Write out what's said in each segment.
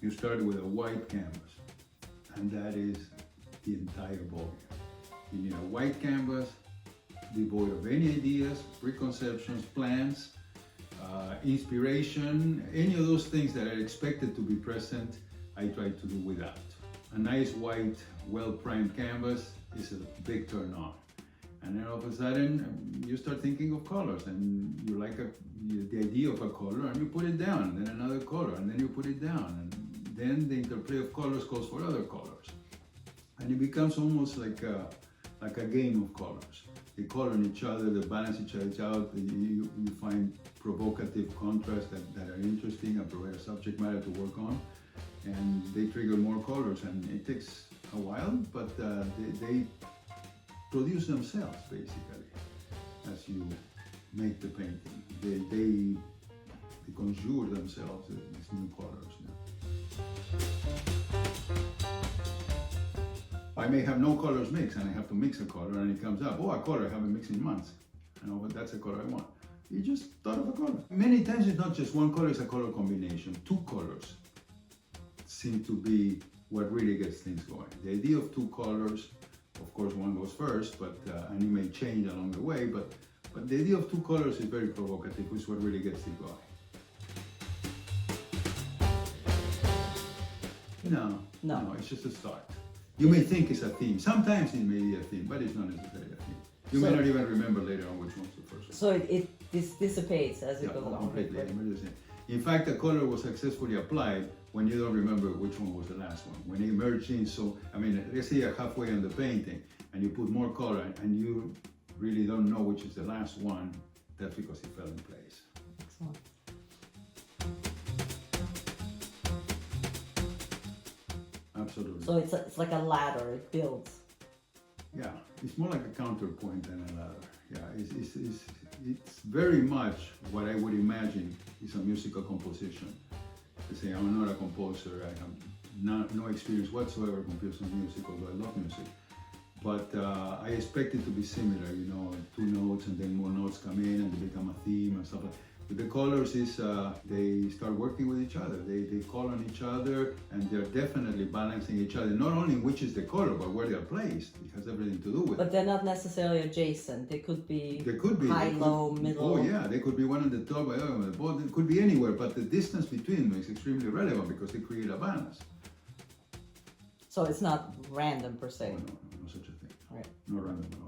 you start with a white canvas, and that is the entire volume. You need a white canvas, devoid of any ideas, preconceptions, plans, inspiration, any of those things that are expected to be present, I try to do without. A nice white, well-primed canvas is a big turn on. And then all of a sudden, you start thinking of colors, and you like the idea of a color, and you put it down, and then another color, and then you put it down, and then the interplay of colors calls for other colors. And it becomes almost like a game of colors. They color on each other, they balance each other out, you find provocative contrasts that are interesting and provide a subject matter to work on, and they trigger more colors, and it takes a while, but they produce themselves basically as you make the painting. They conjure themselves these new colors. I may have no colors mixed, and I have to mix a color, and it comes up, oh, a color I haven't mixed in months. I know, but that's the color I want. You just thought of a color. Many times it's not just one color, it's a color combination. Two colors seem to be what really gets things going. The idea of two colors, of course, one goes first, but and it may change along the way, but the idea of two colors is very provocative, which is what really gets it going. No, it's just a start. You may think it's a theme. Sometimes it may be a theme, but it's not necessarily a theme. You may not even remember later on which one's the first one. So it dissipates as it goes along. Completely. In fact, the color was successfully applied when you don't remember which one was the last one. When it emerged in, so, I mean, let's say you're halfway on the painting and you put more color and you really don't know which is the last one, that's because it fell in place. Excellent. Absolutely. So it's like a ladder, it builds. Yeah, it's more like a counterpoint than a ladder. Yeah, it's very much what I would imagine is a musical composition. To say I'm not a composer, I have no experience whatsoever composing music, although I love music. But I expect it to be similar, you know, two notes and then more notes come in and they become a theme and stuff like that. With the colors is they start working with each other. They call on each other, and they're definitely balancing each other. Not only which is the color, but where they're placed. It has everything to do with it. But they're not necessarily adjacent. They could be high, low, middle. Oh yeah, they could be one on the top, on the bottom. It could be anywhere, but the distance between them is extremely relevant because they create a balance. So it's not random per se. Oh, no such a thing. Right. Not random at all.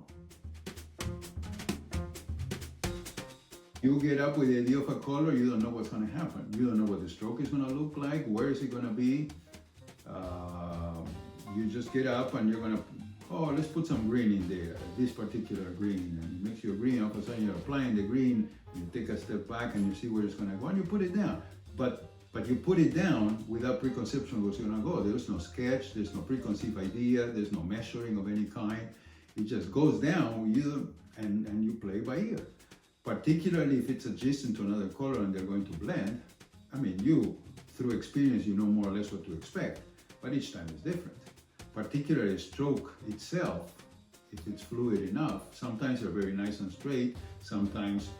You get up with the idea of a color, you don't know what's going to happen. You don't know what the stroke is going to look like, where is it going to be. You just get up and you're going to, oh, let's put some green in there, this particular green, and you mix your green, all of a sudden you're applying the green, and you take a step back and you see where it's going to go, and you put it down. But you put it down without preconception where it's going to go. There's no sketch, there's no preconceived idea, there's no measuring of any kind. It just goes down, and you play by ear. Particularly if it's adjacent to another color and they're going to blend. I mean, you, through experience, you know more or less what to expect, but each time is different. Particularly a stroke itself, if it's fluid enough, sometimes they're very nice and straight, sometimes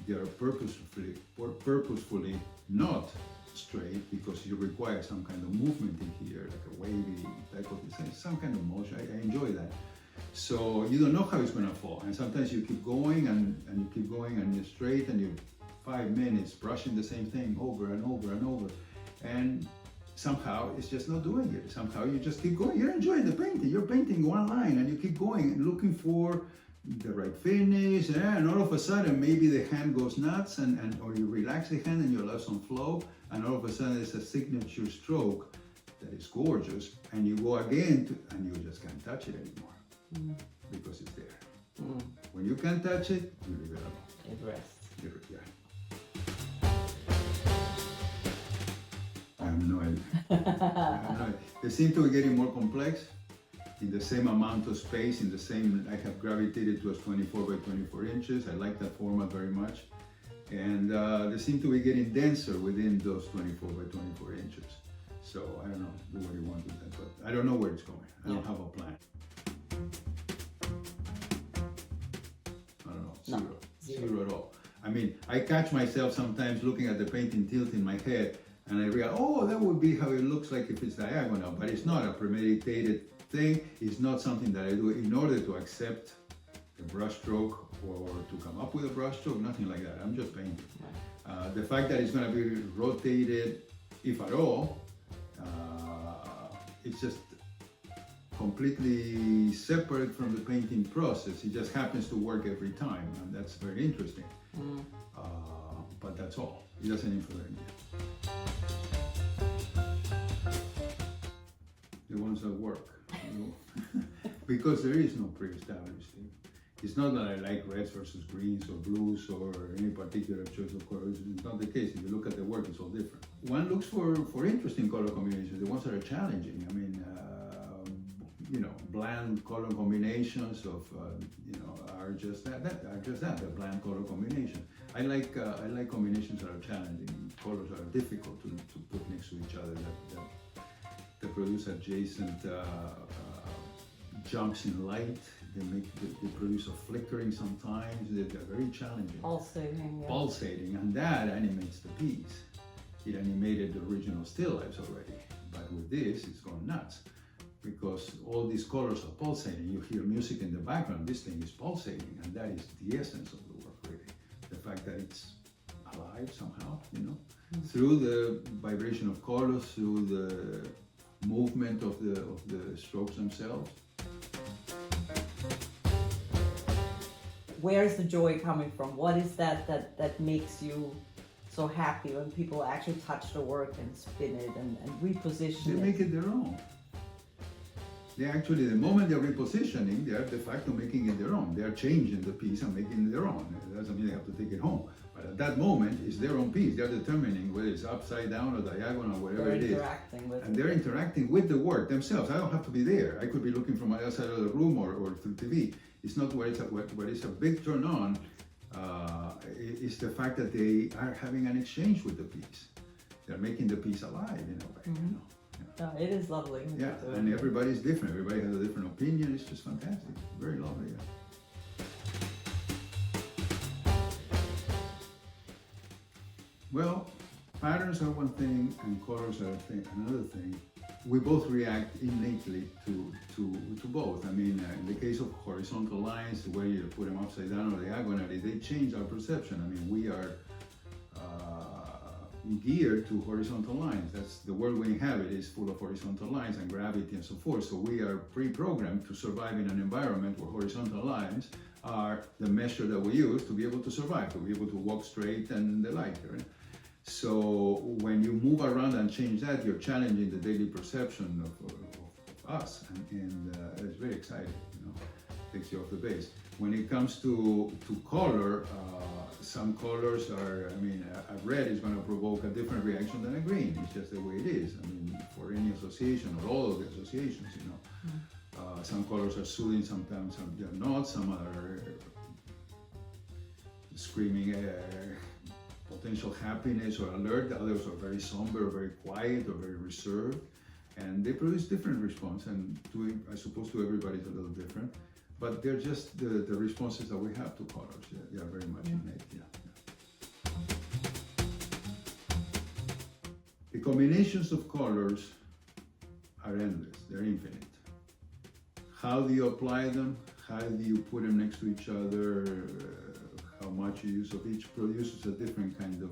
they're purposefully not straight because you require some kind of movement in here, like a wavy type of thing, some kind of motion. I enjoy that. So you don't know how it's going to fall, and sometimes you keep going and you keep going and you're straight and you're 5 minutes brushing the same thing over and over and over, and somehow it's just not doing it. Somehow you just keep going. You're enjoying the painting. You're painting one line and you keep going and looking for the right finish, and all of a sudden maybe the hand goes nuts or you relax the hand and you allow some flow, and all of a sudden it's a signature stroke that is gorgeous, and you go again and you just can't touch it anymore. Because it's there. When you can't touch it, you leave it alone. It rests. Yeah. I have no idea. They seem to be getting more complex in the same amount of space, in the same, I have gravitated to a 24 by 24 inches. I like that format very much. And they seem to be getting denser within those 24 by 24 inches. So I don't know, do what you want with that, but I don't know where it's going. I don't have a plan. I don't know, zero at all. I mean, I catch myself sometimes looking at the painting, tilting my head, And I realized, oh, that would be how it looks like if it's diagonal, but it's not a premeditated thing. It's not something that I do in order to accept a brush stroke or to come up with a brush stroke, nothing like that. I'm just painting. The fact that it's going to be rotated, if at all, it's just completely separate from the painting process. It just happens to work every time, and that's very interesting. But that's all. It doesn't influence you. The ones that work, because there is no pre-established thing. It's not that I like reds versus greens or blues or any particular choice of colors. It's not the case. If you look at the work, it's all different. One looks for interesting color combinations, the ones that are challenging. I mean, bland color combinations of, are just that. They're bland color combinations. I like combinations that are challenging, colors that are difficult to put next to each other, that produce adjacent jumps in light. They produce a flickering sometimes. They're very challenging. Pulsating. Yeah. Pulsating, and that animates the piece. It animated the original still lifes already, but with this, it's gone nuts because all these colors are pulsating. You hear music in the background. This thing is pulsating, and that is the essence of the work, really. The fact that it's alive somehow, through the vibration of colors, through the movement of the strokes themselves. Where's the joy coming from? What is that makes you so happy when people actually touch the work and spin it and reposition it? They make it their own. They actually, the moment they're repositioning, they are de facto making it their own. They are changing the piece and making it their own. It doesn't mean they have to take it home. But at that moment, it's their own piece. They're determining whether it's upside down or diagonal, whatever it is. And they're interacting with the work themselves. I don't have to be there. I could be looking from the other side of the room or through TV. It's not what it's a big turn on. It's the fact that they are having an exchange with the piece. They're making the piece alive in a way. Mm-hmm. Yeah, it is lovely. Yeah, and everybody's different. Everybody has a different opinion. It's just fantastic. Very lovely. Yeah. Well, patterns are one thing and colors are another thing. We both react innately to both. I mean, in the case of horizontal lines, the way you put them upside down or diagonally, they change our perception. I mean, we are geared to horizontal lines. That's the world we inhabit is full of horizontal lines and gravity and so forth. So we are pre-programmed to survive in an environment where horizontal lines are the measure that we use to be able to survive, to be able to walk straight and the like. Right? So when you move around and change that, you're challenging the daily perception of us, and it's very exciting. Takes you off the base. When it comes to color, some colors are, a red is going to provoke a different reaction than a green. It's just the way it is. I mean, for any association or all of the associations, some colors are soothing, sometimes they're not. Some are screaming potential happiness or alert. Others are very somber, or very quiet, or very reserved, and they produce different response. And I suppose to everybody's a little different. But they're just the responses that we have to colors. They are very much innate. Yeah. The combinations of colors are endless. They're infinite. How do you apply them? How do you put them next to each other? How much you use of each produces a different kind of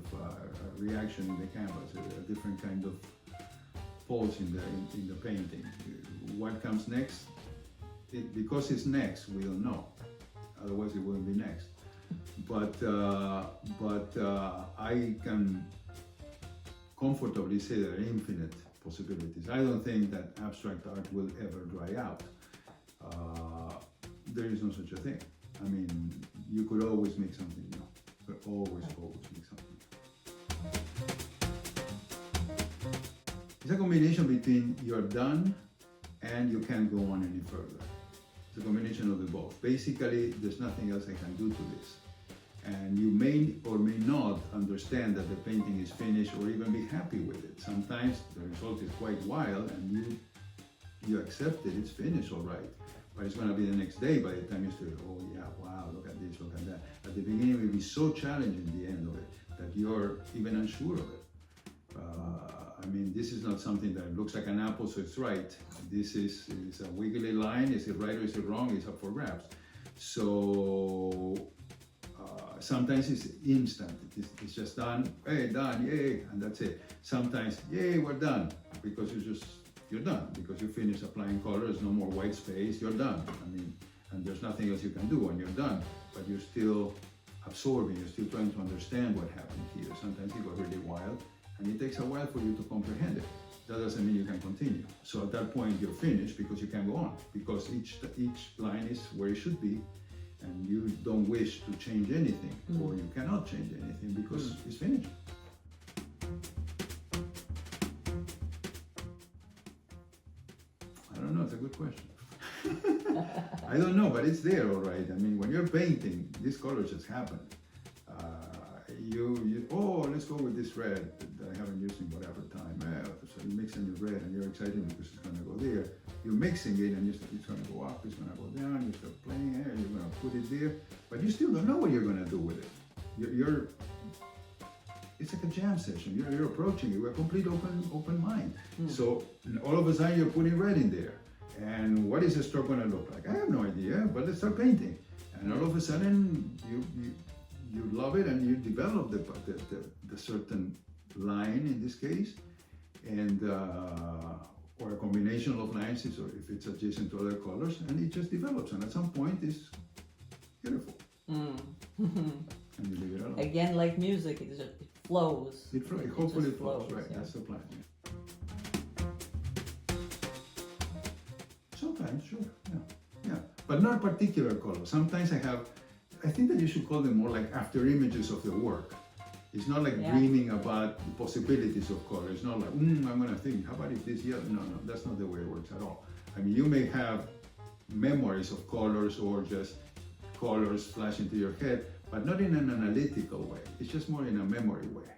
reaction in the canvas, a different kind of pulse in the painting. What comes next? Because it's next, we don't know. Otherwise, it wouldn't be next. But I can comfortably say there are infinite possibilities. I don't think that abstract art will ever dry out. There is no such a thing. I mean, you could always make something new. You could always make something new. It's a combination between you're done and you can't go on any further. It's a combination of the both. Basically, there's nothing else I can do to this. And you may or may not understand that the painting is finished or even be happy with it. Sometimes the result is quite wild and you accept it, it's finished all right. But it's going to be the next day by the time you say, oh yeah, wow, look at this, look at that. At the beginning, it will be so challenging the end of it that you're even unsure of it. mean, this is not something that looks like an apple, so it's right. This is a wiggly line. Is it right or is it wrong? It's up for grabs. So sometimes it's instant. It's just done. Hey, done, yay, and that's it. Sometimes, yay, we're done, because you're done, because you finish applying color. There's no more white space. You're done. I mean, and there's nothing else you can do when you're done. But you're still absorbing. You're still trying to understand what happened here. Sometimes you go really wild, and it takes a while for you to comprehend it. That doesn't mean you can continue. So at that point, you're finished, because you can go on, because each line is where it should be, and you don't wish to change anything, or you cannot change anything, because it's finished. I don't know, it's a good question. I don't know, but it's there, all right. I mean, when you're painting, this color just happened. Oh, let's go with this red that I haven't used in whatever time. So you mix in your red, and you're excited because it's going to go there. You're mixing it, and it's going to go up, it's going to go down. You start playing it, you're going to put it there, but you still don't know what you're going to do with it. It's like a jam session. You're approaching it with a complete open mind. So all of a sudden, you're putting red in there. And what is the stroke going to look like? I have no idea, but let's start painting. And all of a sudden, you love it, and you develop the certain line in this case, and or a combination of lines, or if it's adjacent to other colors, and it just develops. And at some point, it's beautiful. And you leave it alone. Again, like music, it flows. Hopefully it flows, flows, right? yeah. That's the plan. Sometimes, sure, yeah, but not particular color. Sometimes I think that you should call them more like after images of the work. It's not like dreaming about the possibilities of color. It's not like, I'm gonna think, how about if this yellow? No, that's not the way it works at all. I mean, you may have memories of colors, or just colors flash into your head, but not in an analytical way. It's just more in a memory way,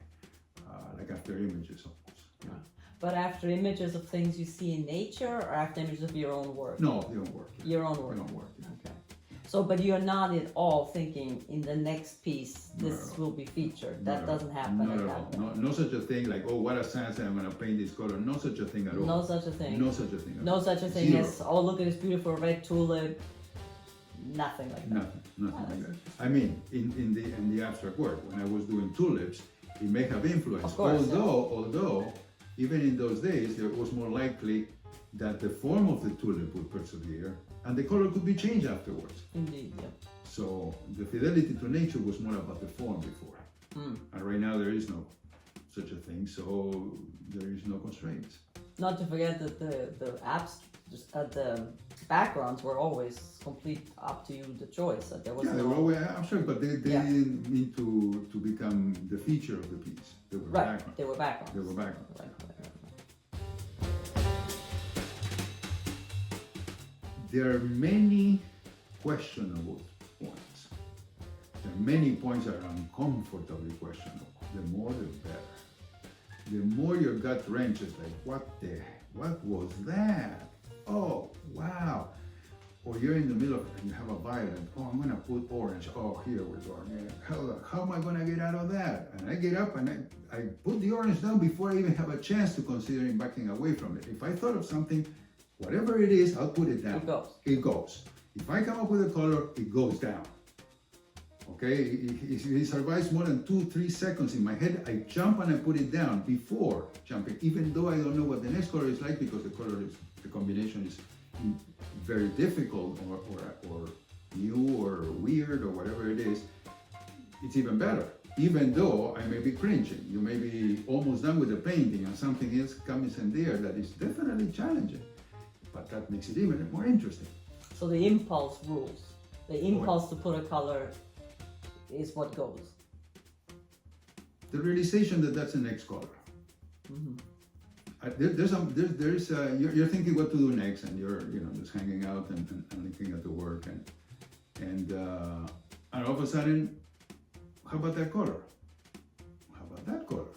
like after images almost. Yeah. But after images of things you see in nature, or after images of your own work? No, your own work. Your own work. Your own work. Yeah. Okay. So, but you're not at all thinking in the next piece this will be featured. That doesn't happen Not at at that all. point. No such a thing like, oh, what a sunset, I'm going to paint this color. No such a thing at all. No such a thing. No such a thing. No such a thing Zero. as, oh, look at this beautiful red tulip. Nothing like that. Nothing like that. I mean, in the abstract work, when I was doing tulips, it may have influence. Of course, although, even in those days, it was more likely that the form of the tulip would persevere, and the color could be changed afterwards. Indeed, yeah. So the fidelity to nature was more about the form before. And right now there is no such a thing, so there is no constraints. Not to forget that the backgrounds were always complete up to you, the choice. That there was they were always abstract, but they didn't need to become the feature of the piece. They were background. They were backgrounds. They were background. Right. There are many questionable points. There are many points that are uncomfortably questionable. The more, the better. The more your gut wrenches, like, what was that? Oh, wow. Or you're in the middle of it and you have a violet. Oh, I'm gonna put orange. Oh, here we go. How am I gonna get out of that? And I get up and I put the orange down before I even have a chance to consider backing away from it. If I thought of something, whatever it is, I'll put it down. It goes. If I come up with a color, it goes down. Okay, it survives more than 2-3 seconds in my head. I jump and I put it down before jumping, even though I don't know what the next color is like, because the combination is very difficult or new or weird or whatever it is. It's even better. Even though I may be cringing, you may be almost done with the painting and something else comes in there that is definitely challenging, but that makes it even more interesting. So the impulse rules. The impulse to put a color is what goes. The realization that that's the next color. You're thinking what to do next, and you're just hanging out and looking at the work, and all of a sudden, how about that color? How about that color?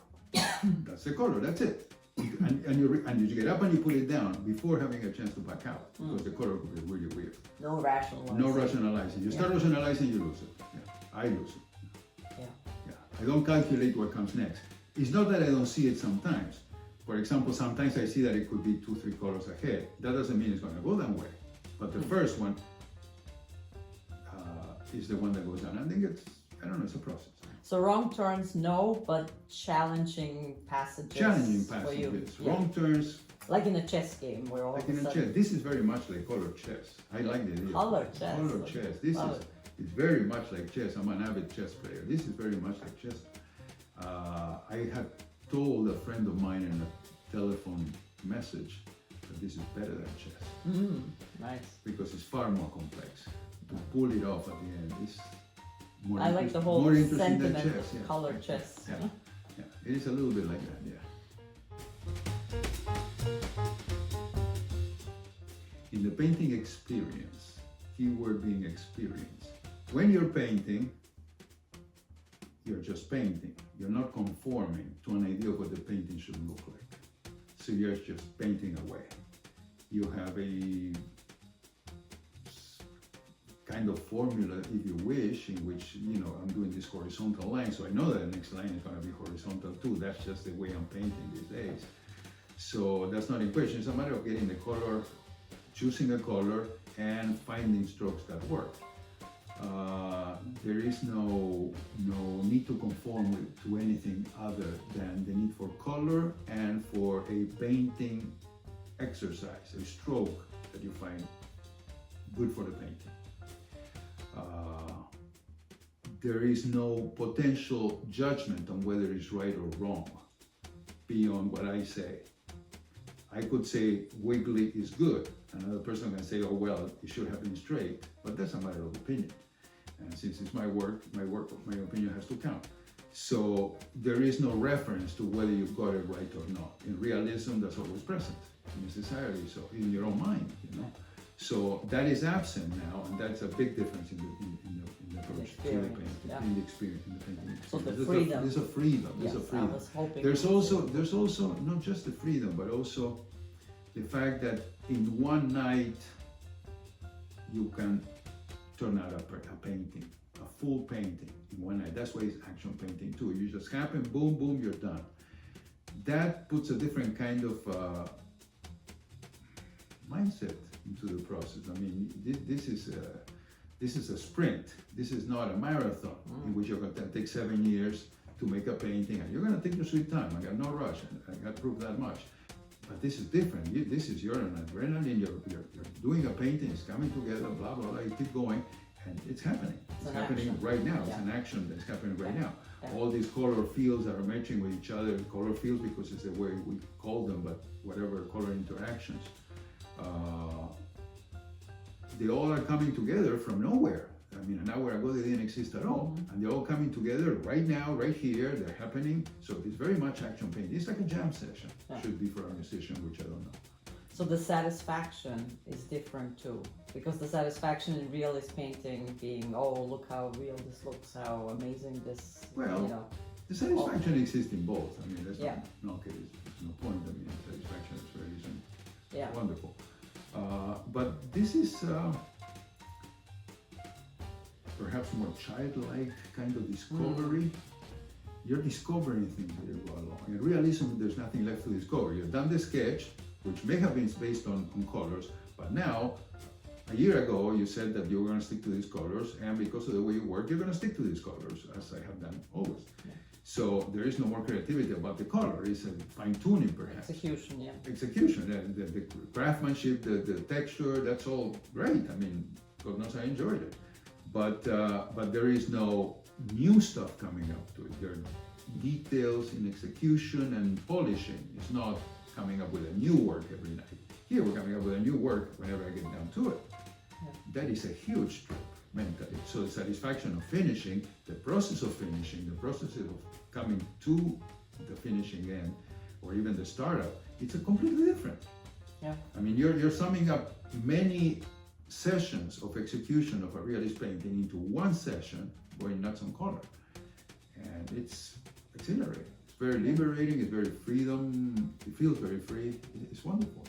That's the color. That's it. And you get up and you put it down before having a chance to back out, because the color could be really weird. No rationalizing. No rationalizing. You start rationalizing, you lose it. Yeah, I lose it. Yeah. I don't calculate what comes next. It's not that I don't see it sometimes, For example, sometimes I see that it could be 2-3 colors ahead. That doesn't mean it's going to go that way. But the first one is the one that goes down. I think it's a process. So wrong turns, no, but challenging passages. Challenging for you. passages. Wrong turns. Like in a chess game where all Like of in a a sudden... chess. This is very much like color chess. I like the idea. Color chess. Color chess. This is it's very much like chess. I'm an avid chess player. This is very much like chess. I have told a friend of mine in a telephone message that this is better than chess. Nice. Because it's far more complex. To pull it off at the end is more I like the whole more interesting than sentiment chess. of color chess. Yeah, it is a little bit like that, yeah. In the painting experience, keyword being experience. When you're painting, you're just painting. You're not conforming to an idea of what the painting should look like. So you're just painting away. You have a kind of formula, if you wish, in which, I'm doing this horizontal line, so I know that the next line is going to be horizontal too. That's just the way I'm painting these days. So that's not in question. It's a matter of getting the color, choosing a color, and finding strokes that work. There is no need to conform to anything other than the need for color and for a painting exercise, a stroke that you find good for the painting. There is no potential judgment on whether it's right or wrong beyond what I say. I could say wiggly is good. Another person can say, oh well, it should have been straight, but that's a matter of opinion. And since it's my work, my opinion has to count. So there is no reference to whether you've got it right or not. In realism, that's always present. In society, so in your own mind, So that is absent now, and that's a big difference in the approach to the painting, in the experience, in the painting experience. So the freedom. There's a freedom. Yes, There's a freedom. I was hoping There's also not just the freedom, but also the fact that in one night you can turn out a painting, a full painting in one night. That's why it's action painting too. You just happen, boom, boom, you're done. That puts a different kind of mindset into the process. I mean, this is a sprint. This is not a marathon in which you're going to take 7 years to make a painting, and you're going to take your sweet time. I got no rush. I got to prove that much. But this is different. This is you're an adrenaline. You're doing a painting. It's coming together. Blah blah blah. You keep going, and it's happening. It's happening right now. It's an action that's happening right now. All these color fields are matching with each other. Color fields because it's the way we call them, but whatever color interactions. They all are coming together from nowhere. I mean, an hour ago they didn't exist at all. And they're all coming together right now, right here, they're happening. So it's very much action painting. It's like a jam session. Should be for a musician, which I don't know. So the satisfaction is different too. Because the satisfaction in realist painting being, oh, look how real this looks, how amazing this, Well, the satisfaction exists in both. I mean, there's no point. I mean, satisfaction is very wonderful. But this is perhaps more childlike kind of discovery. You're discovering things as you go along. In realism, there's nothing left to discover. You've done the sketch, which may have been based on colors, but now, a year ago, you said that you were going to stick to these colors, and because of the way you work, you're going to stick to these colors, as I have done always. So there is no more creativity about the color. It's a fine-tuning, perhaps. Execution, Execution, the craftsmanship, the texture, that's all great. I mean, God knows I enjoyed it. But there is no new stuff coming up to it. There are details in execution and polishing. It's not coming up with a new work every night. Here we're coming up with a new work whenever I get down to it. That is a huge trip mentally. So the satisfaction of finishing, the process of finishing, the process of coming to the finishing end, or even the startup, it's a completely different. I mean, you're summing up many sessions of execution of a realist painting into one session going nuts on color. And it's exhilarating. It's very liberating, it's very freedom, it feels very free. It's wonderful.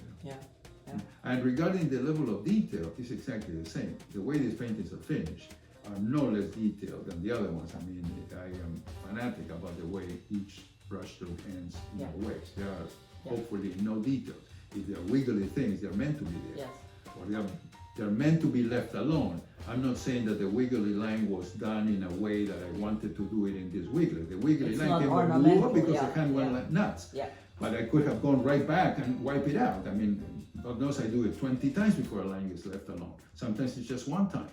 And regarding the level of detail, it's exactly the same. The way these paintings are finished are no less detailed than the other ones. I mean, I am fanatic about the way each brushstroke ends in the waves. They are Yeah. hopefully no details. If they're wiggly things, they're meant to be there. Yes. Or they're meant to be left alone. I'm not saying that the wiggly line was done in a way that I wanted to do it in this wiggly. The wiggly It's line not came up ornamental, because yeah, the hand went yeah. like nuts. Yeah. But I could have gone right back and wipe it out. I mean, God knows I do it 20 times before a line is left alone. Sometimes it's just one time.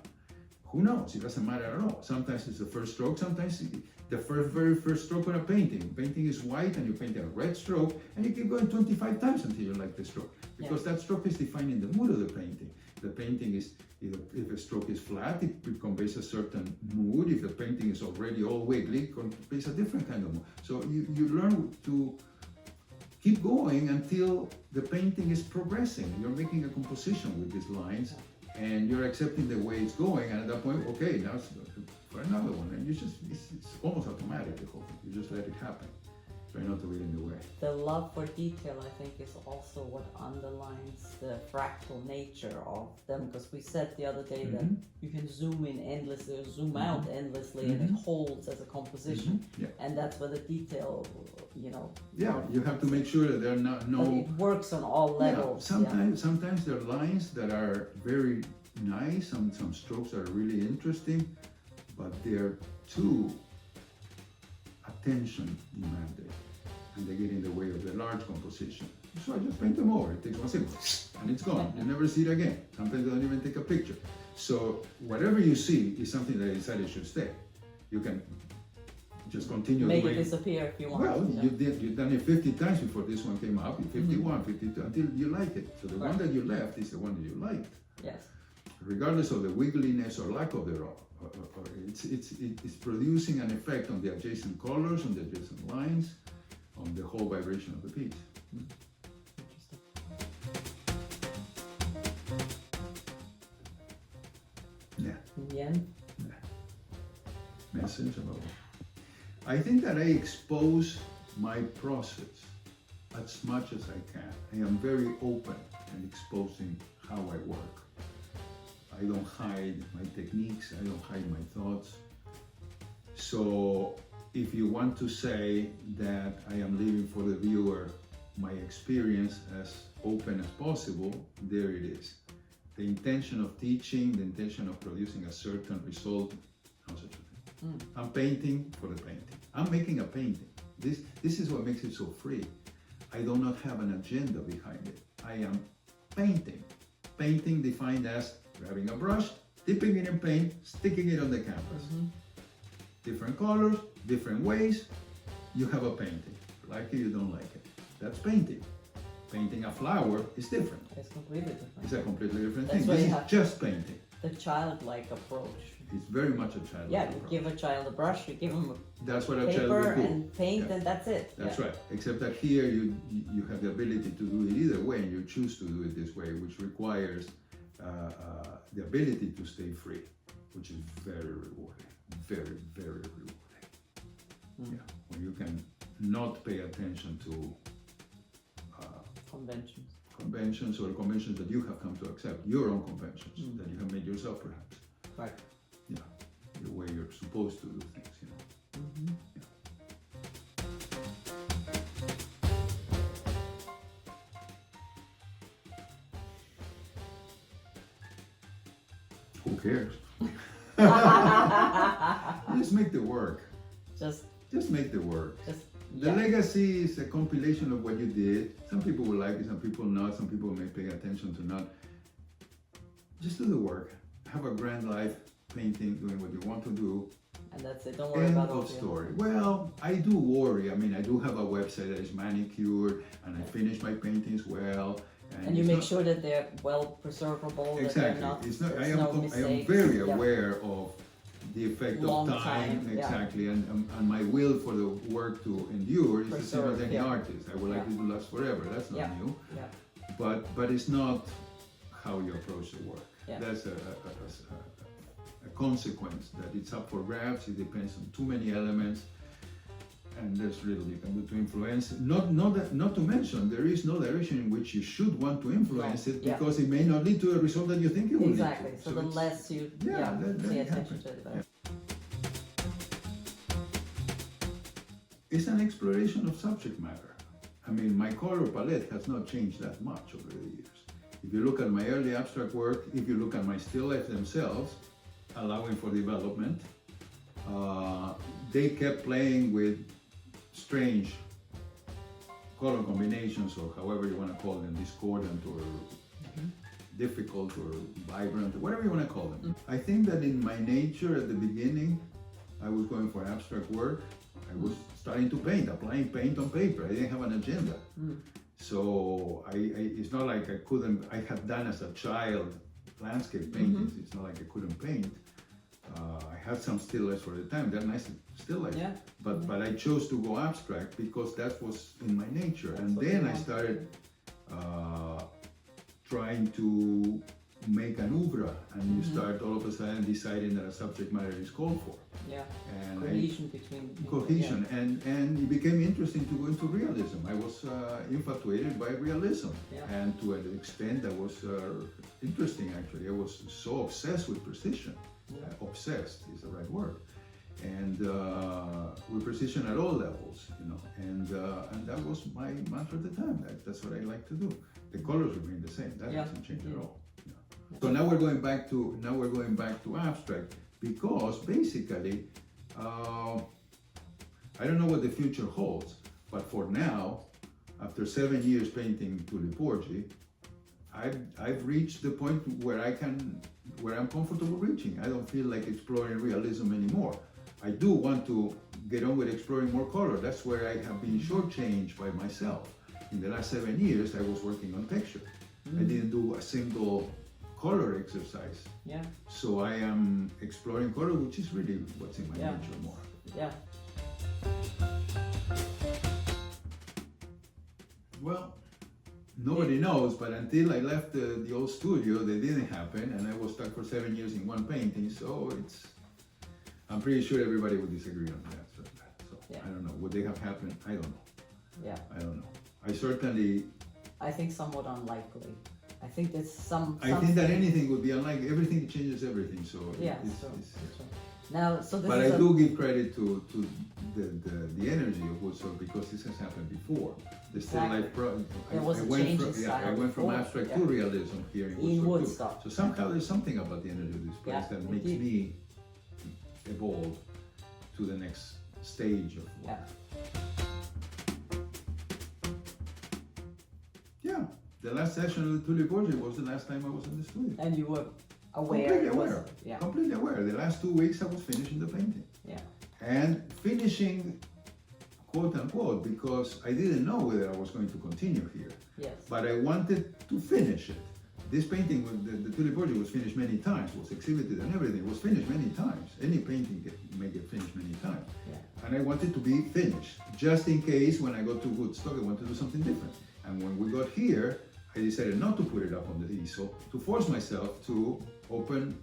Who knows? It doesn't matter at all. Sometimes it's the first stroke, sometimes the very first stroke on a painting. Painting is white and you paint a red stroke and you keep going 25 times until you like the stroke. Because that stroke is defining the mood of the painting. The painting is, if a stroke is flat, it conveys a certain mood. If the painting is already all wiggly, it conveys a different kind of mood. So you learn to keep going until the painting is progressing. You're making a composition with these lines and you're accepting the way it's going, and at that point, okay, now it's for another one, and it's almost automatic, the whole thing. You just let it happen. Try not to get in the way. The love for detail, I think, is also what underlines the fractal nature of them, because we said the other day that you can zoom in endlessly or zoom out endlessly and it holds as a composition. Yeah. And that's where the detail, Yeah, you have to make sure that there are that no it works on all levels. Sometimes there are lines that are very nice, some strokes are really interesting, but they're too attention demanding and they get in the way of the large composition. So I just paint them over. It takes one second and it's gone. You never see it again. Sometimes I don't even take a picture. So whatever you see is something that I decided should stay. You can just continue Make the it way. disappear if you want. Well, you've done it 50 times before this one came up, 51, 52, until you like it. So the one that you left is the one that you liked. Yes. Regardless of the wiggliness or lack of thereof. It's producing an effect on the adjacent colors, on the adjacent lines, on the whole vibration of the piece. Yeah. Yeah. Message about it. I think that I expose my process as much as I can. I am very open in exposing how I work. I don't hide my techniques, I don't hide my thoughts. So if you want to say that I am leaving for the viewer my experience as open as possible, there it is. The intention of teaching, the intention of producing a certain result, no such a thing. I'm painting for the painting. I'm making a painting. This is what makes it so free. I do not have an agenda behind it. I am painting. Painting defined as grabbing a brush, dipping it in paint, sticking it on the canvas. Different colors, different ways, you have a painting. Like it, you don't like it. That's painting. Painting a flower is different. It's completely different. It's a completely different That's thing. why This you is have just painting. the childlike approach. It's very much a childlike Yeah, you approach. give a child a brush, you give him That's what a a child paper would do. and paint, Yeah. and that's it. That's right. Except that here you have the ability to do it either way, and you choose to do it this way, which requires the ability to stay free, which is very rewarding. Very, very rewarding. Yeah, when you can not pay attention to Conventions. or conventions that you have come to accept, your own conventions that you have made yourself, perhaps. Right. Yeah, the way you're supposed to do things, you know. Yeah. Who cares? Just make the work. Just make the work. The legacy is a compilation of what you did. Some people will like it, some people not. Some people may pay attention to not. Just do the work. Have a grand life, painting, doing what you want to do. And that's it. Don't worry End about all of the story. Well, I do worry. I mean, I do have a website that is manicured, and I finish my paintings well. And you make sure that they're well preservable. Exactly. That they're not, It's not. I there's no am mistakes. very aware of the effect Long of time. time, yeah. Exactly, and my will for the work to endure is the same as Preserve, any artist. I would like it to last forever. That's not new. Yeah. But it's not how you approach the work. Yeah. That's a consequence that it's up for grabs. It depends on too many elements, and there's little you can do to influence. Not to mention, there is no direction in which you should want to influence it, because it may not lead to a result that you think it will Exactly. lead to. So the less you pay attention to it, the better. It's an exploration of subject matter. I mean, my color palette has not changed that much over the years. If you look at my early abstract work, if you look at my still lifes themselves, allowing for development, they kept playing with strange color combinations, or however you want to call them, discordant or difficult or vibrant, or whatever you want to call them. I think that in my nature at the beginning, I was going for abstract work. I was starting to paint, applying paint on paper. I didn't have an agenda. So it's not like I had done as a child landscape paintings. It's not like I couldn't paint. I had some still lifes for the time. They're nice still lifes. Yeah. But I chose to go abstract because that was in my nature. And then I started trying to make an oeuvre, and you start all of a sudden deciding that a subject matter is called for. Yeah. And Cohesion between cohesion, and it became interesting to go into realism. I was infatuated by realism, and to an extent that was interesting actually. I was so obsessed with precision. Obsessed is the right word, and with precision at all levels, you know. And that was my mantra at the time. That's what I like to do. The colors remain the same. That hasn't changed at all. So now we're going back to abstract, because basically, I don't know what the future holds, but for now, after 7 years painting Tulip Orgy, I've reached the point where I'm comfortable reaching. I don't feel like exploring realism anymore. I do want to get on with exploring more color. That's where I have been shortchanged by myself. In the last 7 years, I was working on texture. I didn't do a single color exercise. Yeah. So I am exploring color, which is really what's in my nature more. Yeah. Well, nobody knows, but until I left the old studio, they didn't happen, and I was stuck for 7 years in one painting. So I'm pretty sure everybody would disagree on that. So I don't know. Would they have happened? I don't know. Yeah. I don't know. I think somewhat unlikely. I think there's some. I think that anything would be unlikely. Everything changes everything. So yeah. Now, so this but is I do give credit to the energy of Woodstock, because this has happened before. The still life I went from abstract to realism here in Woodstock. So somehow there's something about the energy of this place that makes me evolve to the next stage of work. The last session of the Tulip Orgy was the last time I was in the studio. And you were aware? Completely aware. Completely aware. The last 2 weeks I was finishing the painting. Yeah. And finishing, quote unquote, because I didn't know whether I was going to continue here. Yes. But I wanted to finish it. This painting, the Tulip Orgy, was finished many times, was exhibited and everything. It was finished many times. Any painting may get finished many times. Yeah. And I wanted to be finished, just in case when I go to Woodstock, I want to do something different. And when we got here, I decided not to put it up on the easel, to force myself to open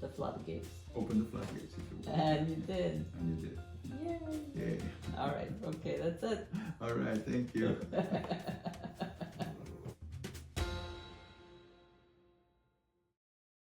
the floodgates. Open the floodgates, if you will. And you did. And you did. Yay. Yay. All right. Okay, that's it. All right. Thank you.